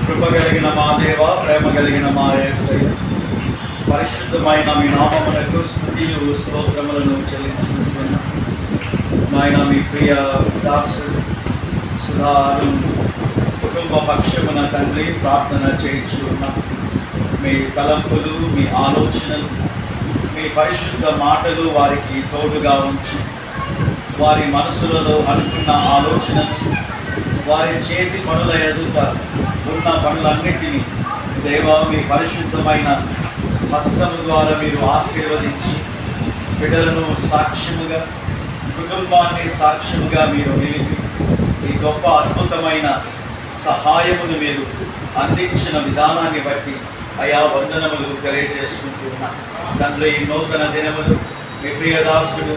కృప కలిగిన మా దేవ, ప్రేమ కలిగిన మా యేసయ్య, పరిశుద్ధమైన మీ నామమునకు స్తుతియు స్తోత్రములను చెల్లించుకుంటున్నాం. నాయన మీ ప్రియ దాసుడు సుధారు కుటుంబ పక్షమున తండ్రి ప్రార్థన చేయించుకున్నాం. మీ తలంపులు, మీ ఆలోచనలు, మీ పరిశుద్ధ మాటలు వారికి తోడుగా ఉంచి వారి మనసులలో అనుకున్న ఆలోచనలు, వారి చేతి పనుల ఎదుట ఉన్న పనులన్నిటినీ దేవా మీ పరిశుద్ధమైన హస్తము ద్వారా మీరు ఆశీర్వదించి బిడ్డలను సాక్ష్యముగా, కుటుంబాన్ని సాక్ష్యముగా మీరు నిలిపి ఈ గొప్ప అద్భుతమైన సహాయమును మీరు అందించిన విధానాన్ని బట్టి అయా వందనములు తెలియజేసుకుంటున్నా. తండ్రి ఈ నూతన దినములు మీ ప్రియదాసుడు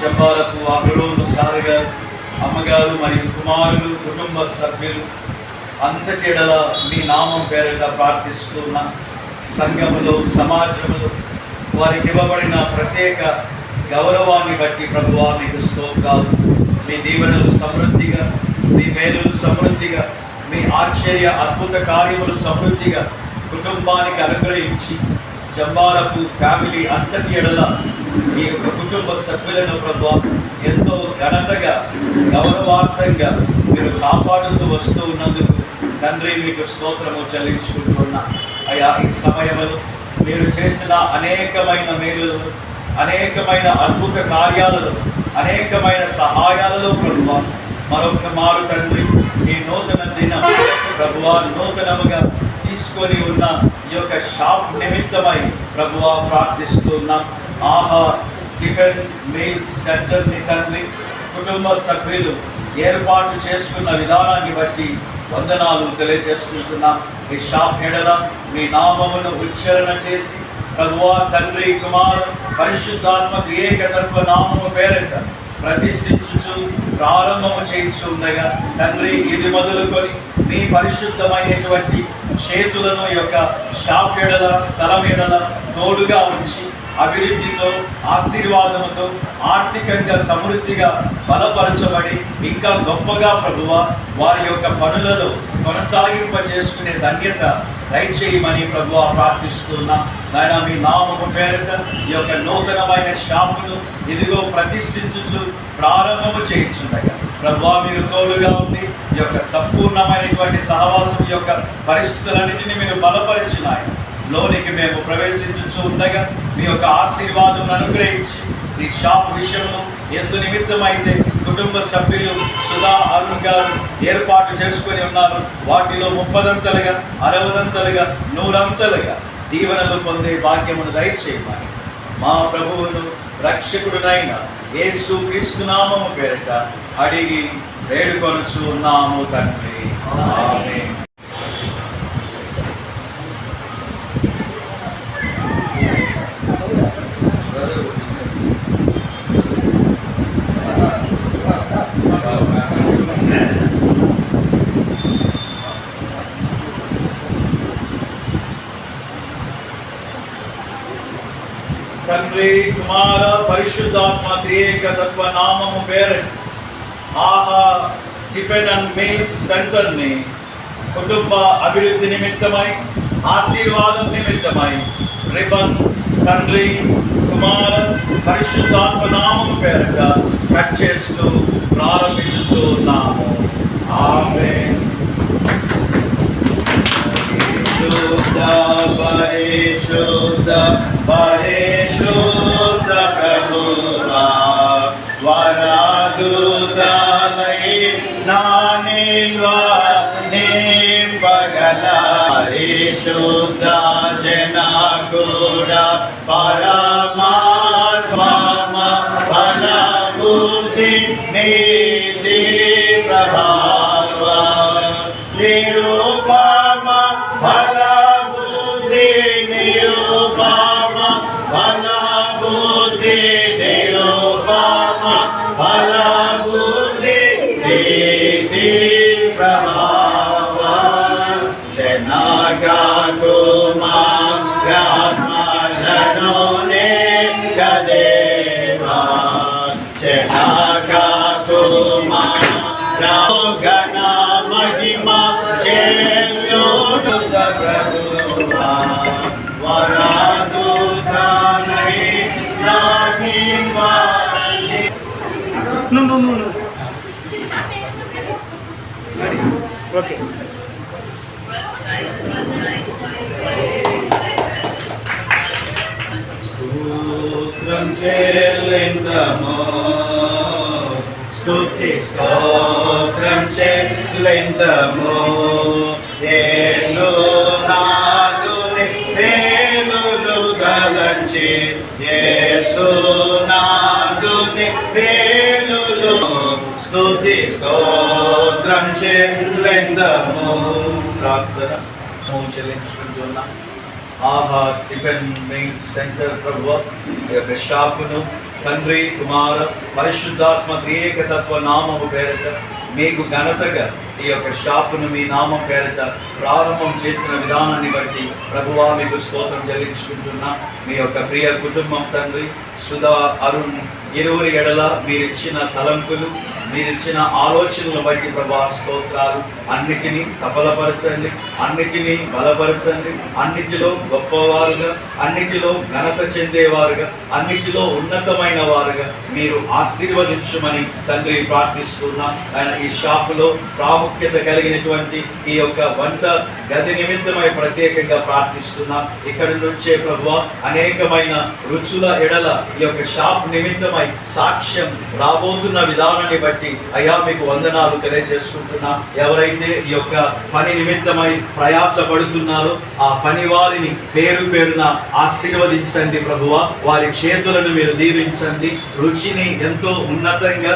చెంబాలకు అగ్రలోను సారగా అమ్మగారు మరియు కుమారులు, కుటుంబ సభ్యులు అంత చెడల మీ నామం పేరిట ప్రార్థిస్తున్న సంఘములో, సమాజంలో వారికి ఇవ్వబడిన ప్రత్యేక గౌరవాన్ని బట్టి ప్రభువా మీకు స్తోత్రాలు. మీ దీవెనలు సమృద్ధిగా, మీ మేలులు సమృద్ధిగా, మీ ఆశ్చర్య అద్భుత కార్యములు సమృద్ధిగా కుటుంబానికి అనుగ్రహించి జంబారపు ఫ్యామిలీ అంతటి ఎడల ఈ యొక్క కుటుంబ సభ్యులను ప్రభువా ఎంతో ఘనతగా, గౌరవార్థంగా మీరు కాపాడుతూ వస్తూ ఉన్నందుకు తండ్రి మీకు స్తోత్రము చెల్లించుకుంటున్నా. అయా ఈ సమయంలో మీరు చేసిన అనేకమైన మేలులను, అనేకమైన అద్భుత కార్యాలలో, అనేకమైన సహాయాలలో ప్రభువా మరొక మారు తండ్రి ఈ నూతన దినం ప్రభువా నూతనముగా తీసుకొని ఉన్న ఈ యొక్క షాప్ నిమిత్తమై ప్రభువా ప్రార్థిస్తున్నాం. ఆహా టిఫిన్ మీల్స్ సెంటర్ని తండ్రి కుటుంబ సభ్యులు ఏర్పాటు చేసుకున్న విధానాన్ని బట్టి వందనాలు తెలియజేసుకుంటున్నాం. ఈ షాప్ ఎడల మీ నామమును ఉచ్చారణ చేసి ప్రభువా తండ్రి, కుమార్ పరిశుద్ధాత్మ ఏకతత్వ నామము పేరిట ప్రతిష్ఠించుచు ప్రారంభము చేయించు ఉండగా తండ్రి ఇది మొదలుకొని మీ పరిశుద్ధమైనటువంటి చేతులను యొక్క షాప్ ఎడల, స్థలం ఎడల తోడుగా ఉంచి అభివృద్ధితో, ఆశీర్వాదముతో, ఆర్థికంగా సమృద్ధిగా బలపరచబడి ఇంకా గొప్పగా ప్రభువా వారి యొక్క పనులలో కొనసాగింప చేసుకునే ధన్యత దయచేయమని ప్రభువా ప్రార్థిస్తున్నాం. నాయన మీ నామము పేరిట ఈ యొక్క నూతనమైన షాపును ఇదిగో ప్రతిష్ఠించుచు ప్రారంభము చేయించుండగా ప్రభువా మీరు తోడుగా ఉండి ఈ యొక్క సంపూర్ణమైనటువంటి సహవాసం యొక్క పరిస్థితులన్నింటినీ మీరు బలపరిచిన లోనికి మేము ప్రవేశించుచూ ఉండగా మీ యొక్క ఆశీర్వాదం అనుగ్రహించి ఈ షాప్ విషయంలో ఎంత నిమిత్తమైతే కుటుంబ సభ్యులు సుధా, అరుణ్ గారు ఏర్పాటు చేసుకొని ఉన్నారు వాటిలో 30ంతలుగా, 60ంతలుగా, 100ంతలుగా దీవెనలు పొందే భాగ్యమును దయచేయమని మా ప్రభువును రక్షకుడునైన యేసు క్రీస్తు నామము పేరిట అడిగి వేడుకొనుచు ఉన్నాము తండ్రి. ఆమేన్. తండ్రి, కుమార పరిశుద్ధాత్మ త్రియేకతత్వ నామము పేరిట ఆహా టిఫిన్ అండ్ మీల్స్ సెంటర్ని కుటుంబ అభివృద్ధి నిమిత్తమై, ఆశీర్వాదం నిమిత్తమై రిబన్ తండ్రి, కుమార పరిశుద్ధాత్మ నామము పేరిట కట్ చేస్తూ ప్రారంభించుచూ ఉన్నాము. ఆమేన్. పరిశుద్ధ పరిశుద్ధ పరిశుద్ధ ప్రభువా వరదూతలై నా నిల్వా నింపగల పరిశుద్ధ జనకుడ పరమాత్మ బల బుద్ధి నీతి ప్రభావ నిరూపమ బల బుద్ధి నిరూపమ బల బుద్ధి నిరూపమ బల బుద్ధి నీతి ప్రభావ జనగా కుమారమలనోనే గదేవా జనగా కుమార గణ మహిమ చేయుట ప్రభువా వరదూతనై నాకివ్వాలి. ఓకే. స్తోత్రం చెల్లిందము, స్తుతి స్తోత్రం చెల్లిందము, యేసునాథుని పేరులు తలంచి, యేసునాథుని పేరులు స్తుతి స్తోత్రం చెల్లిందము. ప్రార్థన చెల్లించుకుంటున్నాం. ఆహా టిఫిన్ మీల్స్ సెంటర్ ప్రభువా, ఈ యొక్క షాపును తండ్రి కుమార పరిశుద్ధాత్మ ఏకతత్వ నామము పేరిట మీకు ఘనతగా ఈ యొక్క షాపును మీ నామం పేరిట ప్రారంభం చేసిన విధానాన్ని బట్టి ప్రభువా మీకు స్తోత్రం చెల్లించుకుంటున్నా. మీ యొక్క ప్రియ కుటుంబం తండ్రి సుధా అరుణ్ ఇరువురి ఎడల మీరిచ్చిన తలంపులు, మీరిచ్చిన ఆలోచనలు బట్టి ప్రభా స్తోత్రాలు. అన్నిటినీ సఫలపరచండి, అన్నిటినీ బలపరచండి, అన్నిటిలో గొప్పవారుగా, అన్నిటిలో ఘనత చెందేవారుగా, అన్నిటిలో ఉన్నతమైన వారుగా మీరు ఆశీర్వదించమని తండ్రి ప్రార్థిస్తున్నాం. ఆయన ఈ షాపులో ప్రాముఖ్యత కలిగినటువంటి ఈ యొక్క వంట గది నిమిత్తమై ప్రత్యేకంగా ప్రార్థిస్తున్నాం. ఇక్కడి నుంచే ప్రభువా అనేకమైన రుచుల ఎడల ఈ యొక్క షాప్ నిమిత్తమై సాక్ష్యం రాబోతున్న విధానాన్ని బట్టి అయ్యా మీకు వందనాలు తెలియజేసుకుంటున్నాం. ఎవరైతే ఈ యొక్క పని నిమిత్తమై ప్రయాసపడుతున్నారో ఆ పని వారిని పేరు పేరున ఆశీర్వదించండి ప్రభువా. వారి చేతులను మీరు దీవించండి. రుచిని ఎంతో ఉన్నతంగా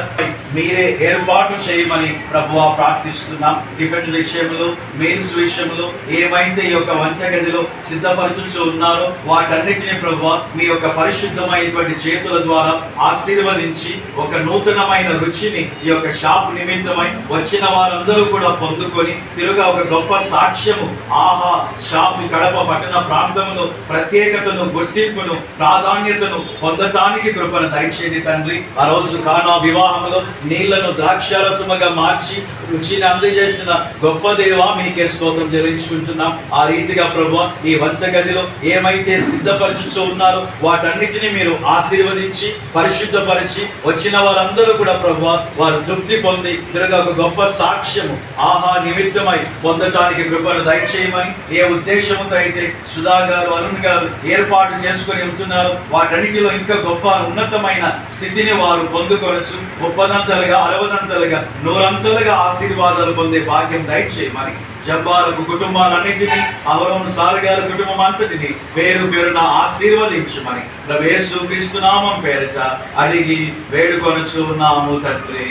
మీరే ఏర్పాటు చేయమని ప్రభువా ప్రార్థిస్తున్నాం. టిఫిన్ విషయంలో, మీల్స్ విషయంలో ఏమైతే ఈ యొక్క వంటగదిలో సిద్ధపరచుచూ ఉన్నారో వాటన్నిటిని ప్రభువా మీ యొక్క పరిశుద్ధమైనటువంటి చేతుల ద్వారా ఆశీర్వదించి ఒక నూతనమైన రుచిని ఈ యొక్క షాప్ నిమిత్తమై వచ్చిన వారందరూ కూడా పొందుకొని తిరుగా ఒక గొప్ప సాక్ష్యము ఆహా షాపు కడప పట్టణ ప్రాంతంలో ప్రత్యేకతను, గుర్తింపును, ప్రాధాన్యతను పొందటానికి కృపను దయచేయండి తండ్రి. ఆ రోజు కానా వివాహంలో నీళ్లను ద్రాక్షారసముగా మార్చి రుచిని అందజేసిన గొప్ప దేవా మీకే స్తోత్రం చెల్లించుకుంటున్నాం. ఆ రీతిగా ప్రభువా ఈ వంటగదిలో ఏమైతే సిద్ధపరచుచూ ఉన్నారో వాటన్నిటిని మీరు ఆశీర్వదించి పరిశుద్ధపరిచి వచ్చిన వారందరూ కూడా ప్రభువా వారు తృప్తి పొంది తిరగా ఒక గొప్ప సాక్ష్యము ఆహా నిమిత్తమై పొందటానికి కృపను దయచేయమని ఏ ఉద్దేశంతో అయితే సుధా గారు, అరుణ్ గారు ఏర్పాటు చేసుకొని ఉంటున్నారో వాటన్నిటిలో ఇంకా గొప్ప ఉన్నతమైన స్థితిని వారు పొందుకొనొచ్చు. 30ంతలుగా 60ంతలుగా 100ంతలుగా ఆశీర్వాదాలు పొందే భాగ్యం దయచేయమని జబ్బాలకు కుటుంబాలన్నిటినీ, అహరోను సార్ గారి కుటుంబం అంతటిని పేరు పేరున ఆశీర్వదించమని యేసు క్రీస్తు నామం పేరిట అడిగి వేడుకొనుచున్నాము తండ్రి.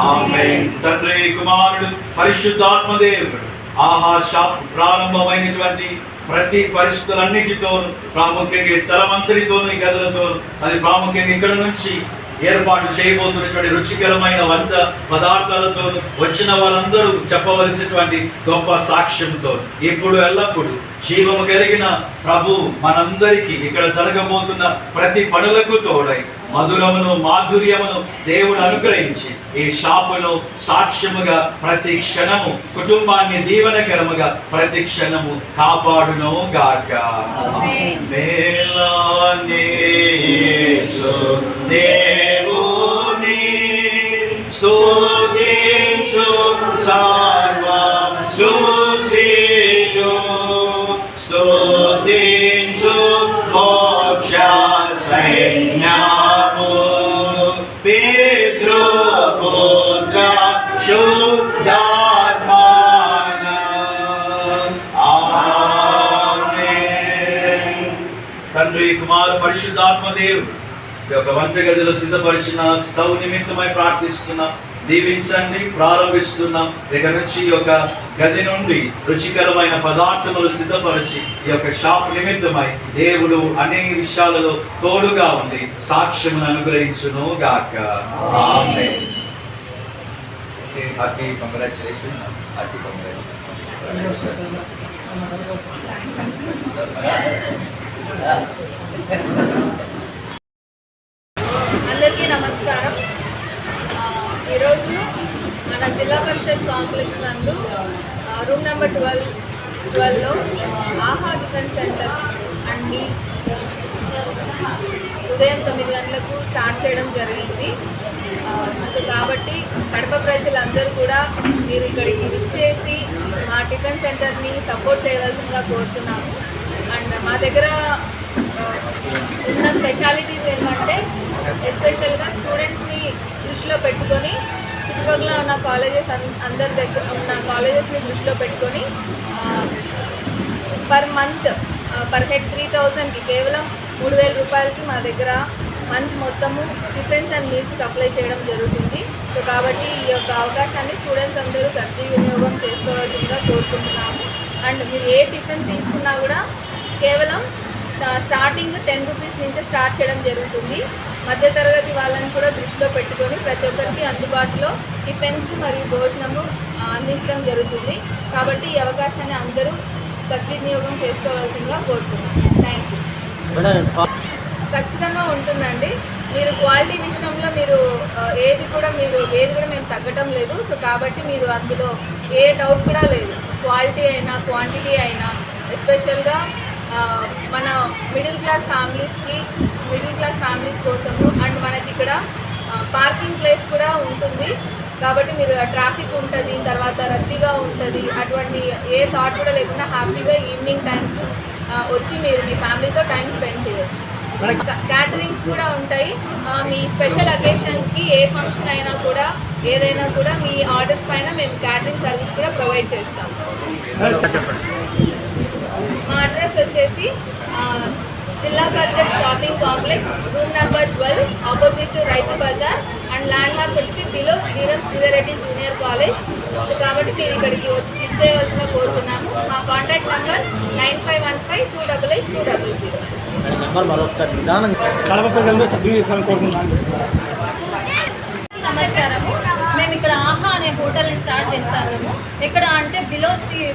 ఆమేన్. తండ్రి, కుమారుడు, పరిశుద్ధాత్మ దేవుడు ఆహా షాప్ ప్రారంభమైనటువంటి ప్రతి పరిస్థితులన్నిటితోనూ ప్రాముఖ్యంగా ఈ స్థలమంతటితోనూ ఈ గదులతోనూ అది ప్రాముఖ్యంగా ఇక్కడ నుంచి ఏర్పాటు చేయబోతున్నటువంటి రుచికరమైన వంట పదార్థాలతో వచ్చిన వారందరూ చెప్పవలసినటువంటి గొప్ప సాక్ష్యంతో ఇప్పుడు ఎల్లప్పుడూ జీవము కలిగిన ప్రభు మనందరికీ ఇక్కడ జరగబోతున్న ప్రతి పనులకు తోడై మధురమును, మాధుర్యమును దేవుడు అనుగ్రహించి ఈ షాపును సాక్ష్యముగా ప్రతి క్షణము కుటుంబాన్ని దీవెనకరముగా ప్రతి క్షణము కాపాడును గాక. దేవుని స్తుతించు సర్వ సుశీలు, స్తుతించు మోక్ష సైన్యము, పితృపుత్ర శుద్ధాత్మన. ఆమేన్. తండ్రి, కుమార పరిశుద్ధాత్మ దేవుడు ఈ యొక్క వంటగదిలో సిద్ధపరిచిన స్టవ్ నిమిత్తమై ప్రార్థిస్తున్నాం. దీవించండి. ప్రారంభిస్తున్నాం. దగ్గర నుంచి ఈ యొక్క గది నుండి రుచికరమైన పదార్థములు సిద్ధపరిచి ఈ యొక్క షాప్ నిమిత్తమై దేవుడు అనేక విషయాలలో తోడుగా ఉండి సాక్ష్యమును అనుగ్రహించును గాక. ఆమేన్. కంగ్రాచులేషన్స్. అందరికీ నమస్కారం. ఈరోజు మన జిల్లా పరిషత్ కాంప్లెక్స్ నందు రూమ్ నెంబర్ 12లో ఆహా డిఫెన్స్ సెంటర్ అండ్ మీల్స్ ఉదయం 9 గంటలకు స్టార్ట్ చేయడం జరిగింది. సో కాబట్టి కడప ప్రజలందరూ కూడా మీరు ఇక్కడికి విచ్చేసి మా టిఫిన్ సెంటర్ని సపోర్ట్ చేయవలసిందిగా కోరుతున్నాము. అండ్ మా దగ్గర ఉన్న స్పెషాలిటీస్ ఏమంటే ఎస్పెషల్గా స్టూడెంట్స్ని దృష్టిలో పెట్టుకొని చుట్టుపక్కల ఉన్న కాలేజెస్ అందరి దగ్గర ఉన్న కాలేజెస్ని దృష్టిలో పెట్టుకొని పర్ మంత్ పర్ హెడ్ 3,000కి కేవలం 3,000 రూపాయలకి మా దగ్గర మంత్ మొత్తము టిఫిన్స్ అండ్ మీల్స్ సప్లై చేయడం జరుగుతుంది. సో కాబట్టి ఈ యొక్క అవకాశాన్ని స్టూడెంట్స్ అందరూ సద్వినియోగం చేసుకోవాల్సిందిగా కోరుకుంటున్నాము. అండ్ మీరు ఏ టిఫిన్ తీసుకున్నా కూడా కేవలం స్టార్టింగ్ 10 రూపీస్ నుంచి స్టార్ట్ చేయడం జరుగుతుంది. మధ్యతరగతి వాళ్ళని కూడా దృష్టిలో పెట్టుకొని ప్రతి ఒక్కరికి అందుబాటులో టిఫిన్స్ మరియు భోజనము అందించడం జరుగుతుంది. కాబట్టి ఈ అవకాశాన్ని అందరూ సద్వినియోగం చేసుకోవాల్సిందిగా కోరుతున్నాను. Thank you. ఖచ్చితంగా ఉంటుందండి. మీరు క్వాలిటీ విషయంలో మీరు ఏది కూడా మేము తగ్గటం లేదు. సో కాబట్టి మీరు అందులో ఏ డౌట్ కూడా లేదు. క్వాలిటీ అయినా క్వాంటిటీ అయినా ఎస్పెషల్గా మన మిడిల్ క్లాస్ ఫ్యామిలీస్ కోసము అండ్ మనకి ఇక్కడ పార్కింగ్ ప్లేస్ కూడా ఉంటుంది. కాబట్టి మీరు ట్రాఫిక్ ఉంటుంది, తర్వాత రద్దీగా ఉంటుంది, అటువంటి ఏ థాట్ కూడా లేకుండా హ్యాపీగా ఈవినింగ్ టైమ్స్ వచ్చి మీరు మీ ఫ్యామిలీతో టైం స్పెండ్ చేయొచ్చు. క్యాటరింగ్స్ కూడా ఉంటాయి. మీ స్పెషల్ అకేషన్స్కి ఏ ఫంక్షన్ అయినా కూడా ఏదైనా కూడా మీ ఆర్డర్స్ పైన మేము క్యాటరింగ్ సర్వీస్ కూడా ప్రొవైడ్ చేస్తాము. మా అడ్రస్ వచ్చేసి Zilla Parishad shopping complex room number 12 opposite to Rythu Bazar and landmark వచ్చేసి below Veeram Sridhar Reddy junior college. So కాబట్టి మీరు ఇక్కడికి విచ్చేయవలసిందిగా కోరుతున్నాము. మా కాంటాక్ట్ నెంబర్ 9515288200. కడప ప్రజలందరూ సద్వినియోగం కోరుకుంటున్నాను. నమస్కారము. మేము ఇక్కడ ఆహా అనే హోటల్ని స్టార్ట్ చేస్తాము. ఎక్కడ అంటే below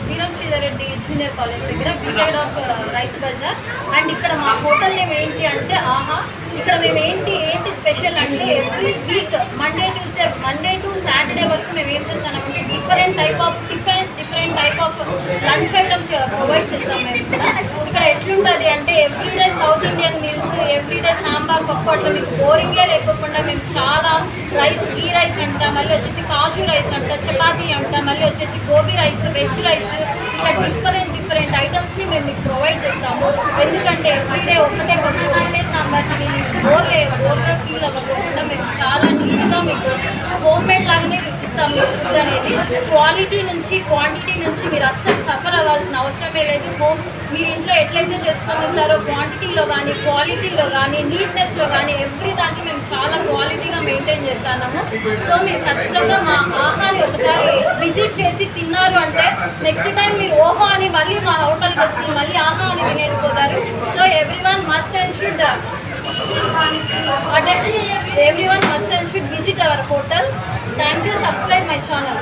Veeram Sridhar Reddy junior college దగ్గర బిసైడ్ ఆఫ్ రైతు బజార్. అండ్ ఇక్కడ మా హోటల్ నేమ్ ఏంటి అంటే ఆహా. ఇక్కడ మేము ఏంటి స్పెషల్ అంటే every week Monday to Saturday వరకు మేము ఏం చేస్తామంటే different type of tiffins, different type of lunch items provide చేస్తాం. మేము కూడా ఇక్కడ ఎట్లుంటుంది అంటే everyday south Indian meals, everyday sambar పప్పు, అట్లా మీకు బోరింగే లేకుండా మేము చాలా రైస్, గీ రైస్ అంట, మళ్ళీ వచ్చేసి కాజు రైస్ అంట, చపాతీ అంట, మళ్ళీ వచ్చేసి గోబీ రైస్, వెజ్ రైస్, ఇట్లా డిఫరెంట్ ఐటమ్స్ని మేము మీకు ప్రొవైడ్ చేస్తాము. ఎందుకంటే ఎవ్రీడే ఒకటే పప్పు, ఒకటే సాంబార్ని మీకు బోర్గా ఫీల్ అవ్వకుండా మేము చాలా నీట్గా మీకు హోమ్ మేడ్ లాగానే ఇస్తాం. మీ ఫుడ్ అనేది క్వాలిటీ నుంచి క్వాంటిటీ నుంచి మీరు అస్సలు సఫర్ అవ్వాల్సిన అవసరమే లేదు. మీరు ఇంట్లో ఎట్లయితే చేసుకొని తింటారో క్వాంటిటీలో కానీ, క్వాలిటీలో కానీ, నీట్నెస్లో కానీ ఎవ్రీ దాంట్లో మేము చాలా క్వాలిటీగా మెయింటైన్ చేస్తున్నాము. సో మీరు ఖచ్చితంగా మా ఆహాని ఒకసారి విజిట్ చేసి తిన్నారు అంటే నెక్స్ట్ టైం మీరు ఓహో అని మళ్ళీ మా హోటల్కి వచ్చి మళ్ళీ ఆహా అని తినేసిపోతారు. So everyone must and should visit our hotel. Thank you. Subscribe my channel.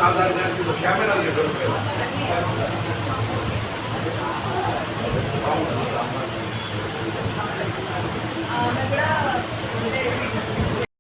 Aadhaar camera